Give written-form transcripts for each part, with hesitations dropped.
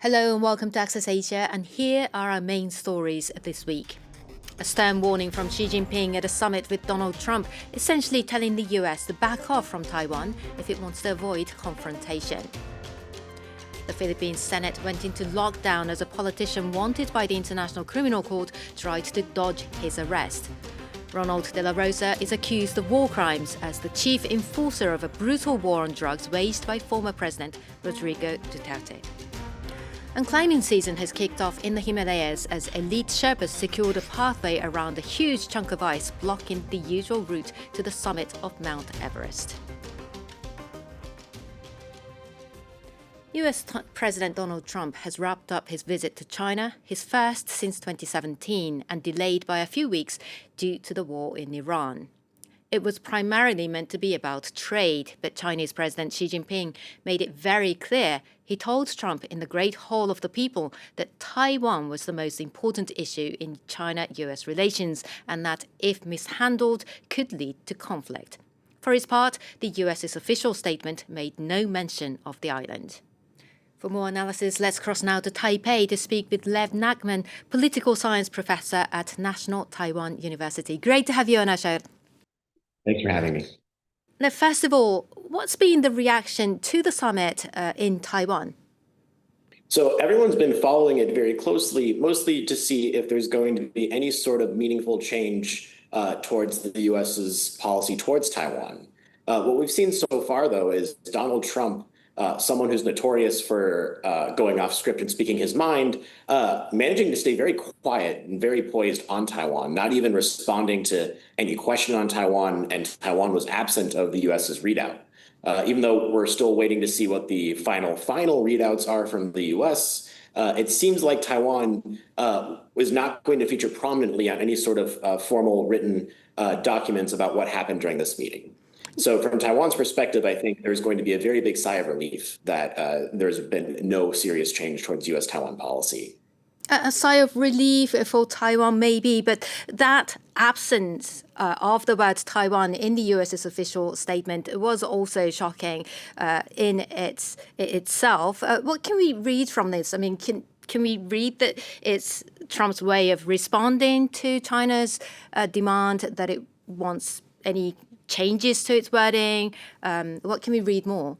Hello and welcome to Access Asia, and here are our main stories this week. A stern warning from Xi Jinping at a summit with Donald Trump, essentially telling the US to back off from Taiwan if it wants to avoid confrontation. The Philippine Senate went into lockdown as a politician wanted by the International Criminal Court tried to dodge his arrest. Ronald de la Rosa is accused of war crimes as the chief enforcer of a brutal war on drugs waged by former President Rodrigo Duterte. And climbing season has kicked off in the Himalayas as elite Sherpas secured a pathway around a huge chunk of ice blocking the usual route to the summit of Mount Everest. US President Donald Trump has wrapped up his visit to China, his first since 2017, and delayed by a few weeks due to the war in Iran. It was primarily meant to be about trade, but Chinese President Xi Jinping made it very clear. He told Trump in the Great Hall of the People that Taiwan was the most important issue in China-US relations and that, if mishandled, could lead to conflict. For his part, the US's official statement made no mention of the island. For more analysis, let's cross now to Taipei to speak with Lev Nachman, political science professor at National Taiwan University. Great to have you on our show. Thanks for having me. Now, first of all, what's been the reaction to the summit in Taiwan? So everyone's been following it very closely, mostly to see if there's going to be any sort of meaningful change towards the US's policy towards Taiwan. What we've seen so far, though, is Donald Trump, someone who's notorious for going off script and speaking his mind, managing to stay very quiet and very poised on Taiwan, not even responding to any question on Taiwan, and Taiwan was absent of the US's readout. Even though we're still waiting to see what the final readouts are from the US, it seems like Taiwan was not going to feature prominently on any sort of formal written documents about what happened during this meeting. So from Taiwan's perspective, I think there's going to be a very big sigh of relief that there's been no serious change towards US-Taiwan policy. A sigh of relief for Taiwan, maybe, but that absence of the word Taiwan in the US's official statement was also shocking in itself. What can we read from this? I mean, can we read that it's Trump's way of responding to China's demand that it wants any changes to its wording? What can we read more?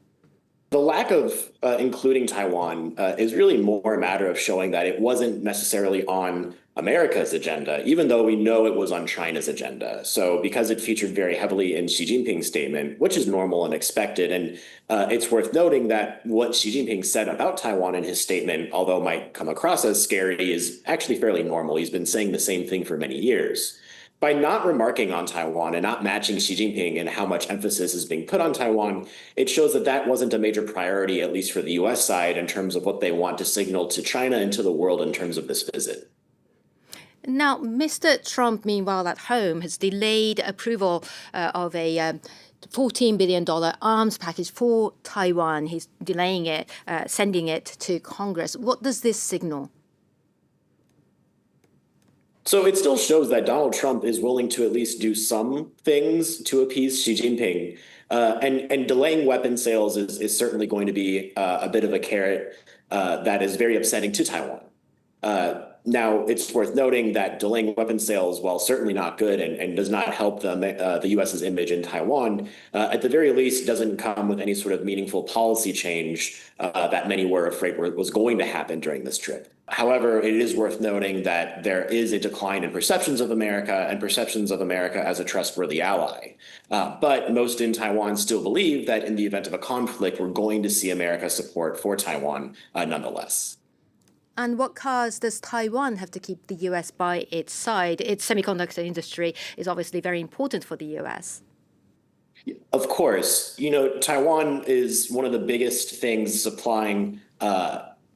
The lack of including Taiwan is really more a matter of showing that it wasn't necessarily on America's agenda, even though we know it was on China's agenda. So because it featured very heavily in Xi Jinping's statement, which is normal and expected, and it's worth noting that what Xi Jinping said about Taiwan in his statement, although might come across as scary, is actually fairly normal. He's been saying the same thing for many years. By not remarking on Taiwan and not matching Xi Jinping and how much emphasis is being put on Taiwan, it shows that that wasn't a major priority, at least for the US side, in terms of what they want to signal to China and to the world in terms of this visit. Now, Mr. Trump, meanwhile, at home, has delayed approval of a $14 billion arms package for Taiwan. He's delaying it, sending it to Congress. What does this signal? So it still shows that Donald Trump is willing to at least do some things to appease Xi Jinping. And delaying weapon sales is certainly going to be a bit of a carrot that is very upsetting to Taiwan. Now, it's worth noting that delaying weapon sales, while certainly not good and does not help the US's image in Taiwan, at the very least doesn't come with any sort of meaningful policy change that many were afraid was going to happen during this trip. However, it is worth noting that there is a decline in perceptions of America and perceptions of America as a trustworthy ally. But most in Taiwan still believe that in the event of a conflict, we're going to see America's support for Taiwan nonetheless. And what cause does Taiwan have to keep the US by its side? Its semiconductor industry is obviously very important for the US. Of course. Taiwan is one of the biggest things supplying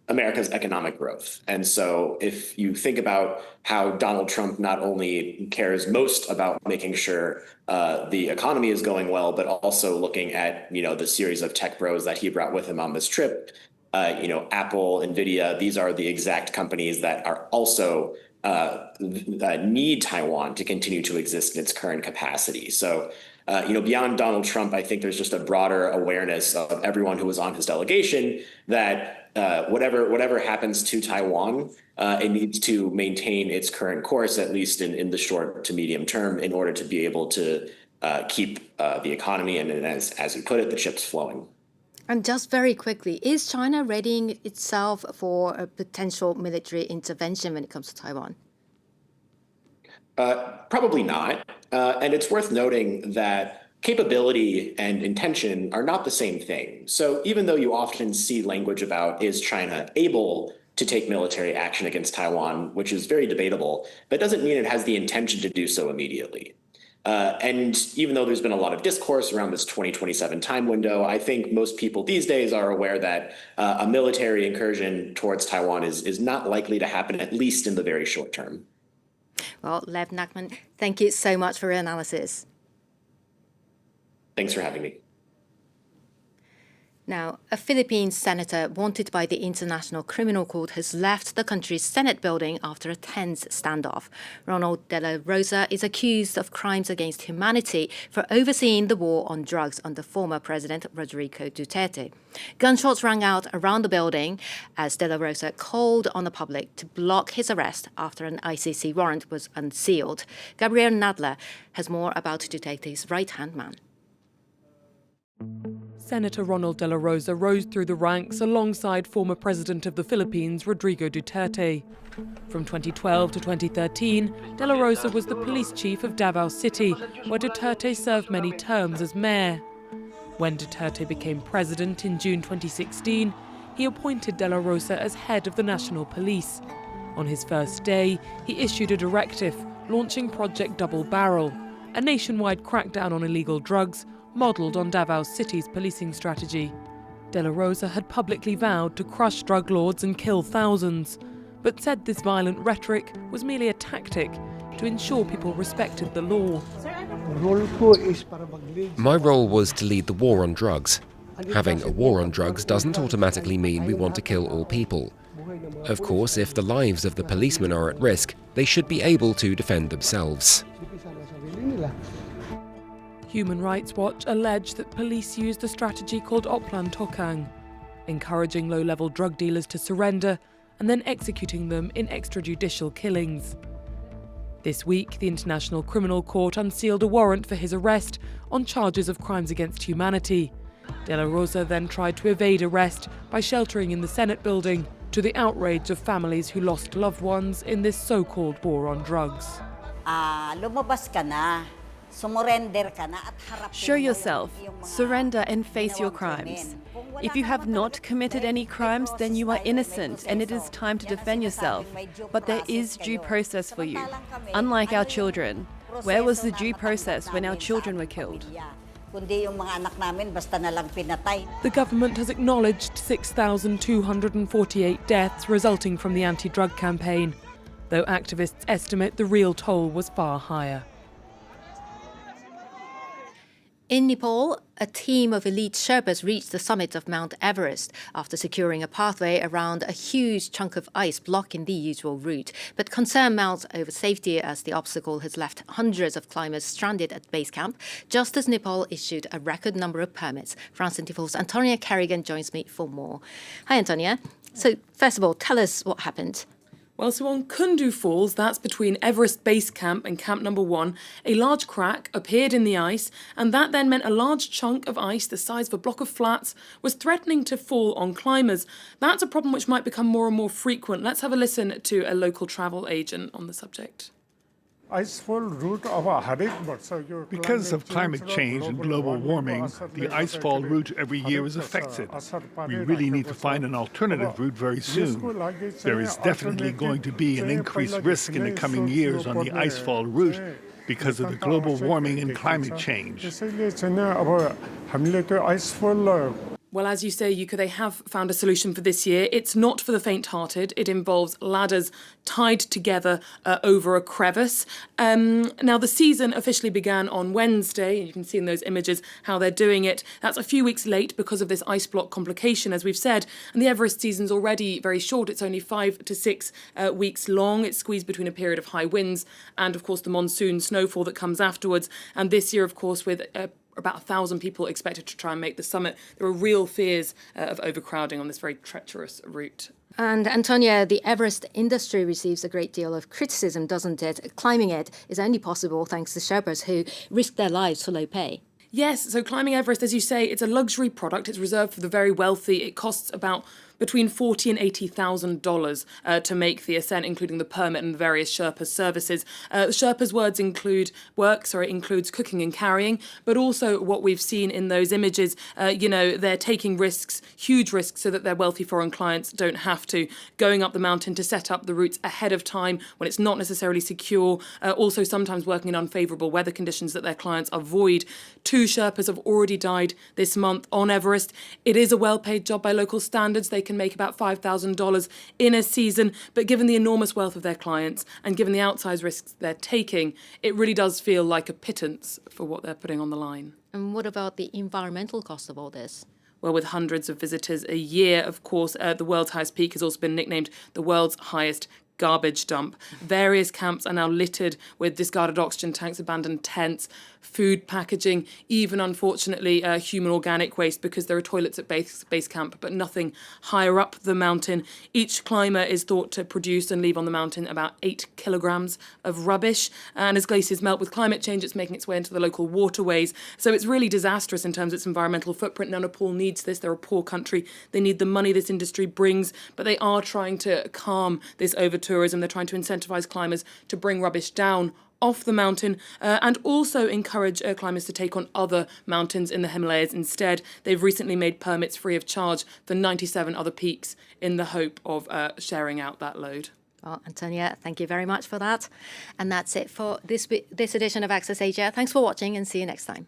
America's economic growth. And so if you think about how Donald Trump not only cares most about making sure the economy is going well, but also looking at, the series of tech bros that he brought with him on this trip, Apple, NVIDIA, these are the exact companies that are also need Taiwan to continue to exist in its current capacity. So Beyond Donald Trump, I think there's just a broader awareness of everyone who was on his delegation that whatever happens to Taiwan, it needs to maintain its current course, at least in the short to medium term, in order to be able to keep the economy and as you put it, the chips flowing. And just very quickly, is China readying itself for a potential military intervention when it comes to Taiwan? Probably not. And it's worth noting that capability and intention are not the same thing. So even though you often see language about is China able to take military action against Taiwan, which is very debatable, that doesn't mean it has the intention to do so immediately. And even though there's been a lot of discourse around this 2027 time window, I think most people these days are aware that a military incursion towards Taiwan is not likely to happen, at least in the very short term. Well, Lev Nachman, thank you so much for your analysis. Thanks for having me. Now, a Philippine senator wanted by the International Criminal Court has left the country's Senate building after a tense standoff. Ronald De La Rosa is accused of crimes against humanity for overseeing the war on drugs under former President Rodrigo Duterte. Gunshots rang out around the building as De La Rosa called on the public to block his arrest after an ICC warrant was unsealed. Gabriel Nadler has more about Duterte's right-hand man. Senator Ronald De La Rosa rose through the ranks alongside former President of the Philippines, Rodrigo Duterte. From 2012 to 2013, De La Rosa was the police chief of Davao City, where Duterte served many terms as mayor. When Duterte became president in June 2016, he appointed De La Rosa as head of the National Police. On his first day, he issued a directive launching Project Double Barrel, a nationwide crackdown on illegal drugs modelled on Davao City's policing strategy. De La Rosa had publicly vowed to crush drug lords and kill thousands, but said this violent rhetoric was merely a tactic to ensure people respected the law. My role was to lead the war on drugs. Having a war on drugs doesn't automatically mean we want to kill all people. Of course, if the lives of the policemen are at risk, they should be able to defend themselves. Human Rights Watch allege that police used a strategy called Oplan Tokang, encouraging low-level drug dealers to surrender and then executing them in extrajudicial killings. This week, the International Criminal Court unsealed a warrant for his arrest on charges of crimes against humanity. De La Rosa then tried to evade arrest by sheltering in the Senate building, to the outrage of families who lost loved ones in this so-called war on drugs. Lumabas ka na. Show yourself, surrender and face your crimes. If you have not committed any crimes, then you are innocent and it is time to defend yourself. But there is due process for you. Unlike our children, where was the due process when our children were killed? The government has acknowledged 6,248 deaths resulting from the anti-drug campaign, though activists estimate the real toll was far higher. In Nepal, a team of elite Sherpas reached the summit of Mount Everest after securing a pathway around a huge chunk of ice blocking the usual route. But concern mounts over safety as the obstacle has left hundreds of climbers stranded at base camp, just as Nepal issued a record number of permits. France 24's Antonia Kerrigan joins me for more. Hi, Antonia. So, first of all, tell us what happened. Well, so on Kundu Falls, that's between Everest Base Camp and Camp Number 1, a large crack appeared in the ice, and that then meant a large chunk of ice the size of a block of flats was threatening to fall on climbers. That's a problem which might become more and more frequent. Let's have a listen to a local travel agent on the subject. Because of climate change and global warming, the icefall route every year is affected. We really need to find an alternative route very soon. There is definitely going to be an increased risk in the coming years on the icefall route because of the global warming and climate change. Well, as you say, Yuka, they have found a solution for this year. It's not for the faint-hearted. It involves ladders tied together over a crevice. Now, the season officially began on Wednesday. You can see in those images how they're doing it. That's a few weeks late because of this ice block complication, as we've said. And the Everest season's already very short. It's only 5 to 6 weeks long. It's squeezed between a period of high winds and, of course, the monsoon snowfall that comes afterwards. And this year, of course, with about 1,000 people expected to try and make the summit, there are real fears of overcrowding on this very treacherous route. And Antonia, the Everest industry receives a great deal of criticism, doesn't it? Climbing it is only possible thanks to Sherpas who risk their lives for low pay. Yes, so climbing Everest, as you say, it's a luxury product. It's reserved for the very wealthy. It costs about between $40,000 and $80,000 to make the ascent, including the permit and the various Sherpas services. Sherpas' includes cooking and carrying, but also what we've seen in those images, they're taking risks, huge risks, so that their wealthy foreign clients don't have to, going up the mountain to set up the routes ahead of time when it's not necessarily secure, also sometimes working in unfavourable weather conditions that their clients avoid. 2 Sherpas have already died this month on Everest. It is a well-paid job by local standards. They can make about $5,000 in a season, but given the enormous wealth of their clients and given the outsized risks they're taking, it really does feel like a pittance for what they're putting on the line. And what about the environmental cost of all this? Well, with hundreds of visitors a year, of course, the world's highest peak has also been nicknamed the world's highest garbage dump. Various camps are now littered with discarded oxygen tanks, abandoned tents, food packaging, even, unfortunately, human organic waste, because there are toilets at base camp, but nothing higher up the mountain. Each climber is thought to produce and leave on the mountain about 8 kilograms of rubbish. And as glaciers melt with climate change, it's making its way into the local waterways. So it's really disastrous in terms of its environmental footprint. Now, Nepal needs this. They're a poor country. They need the money this industry brings, but they are trying to calm this over-tourism. They're trying to incentivise climbers to bring rubbish down off the mountain and also encourage climbers to take on other mountains in the Himalayas instead. They've recently made permits free of charge for 97 other peaks in the hope of sharing out that load. Well, Antonia, thank you very much for that. And that's it for this edition of Access Asia. Thanks for watching and see you next time.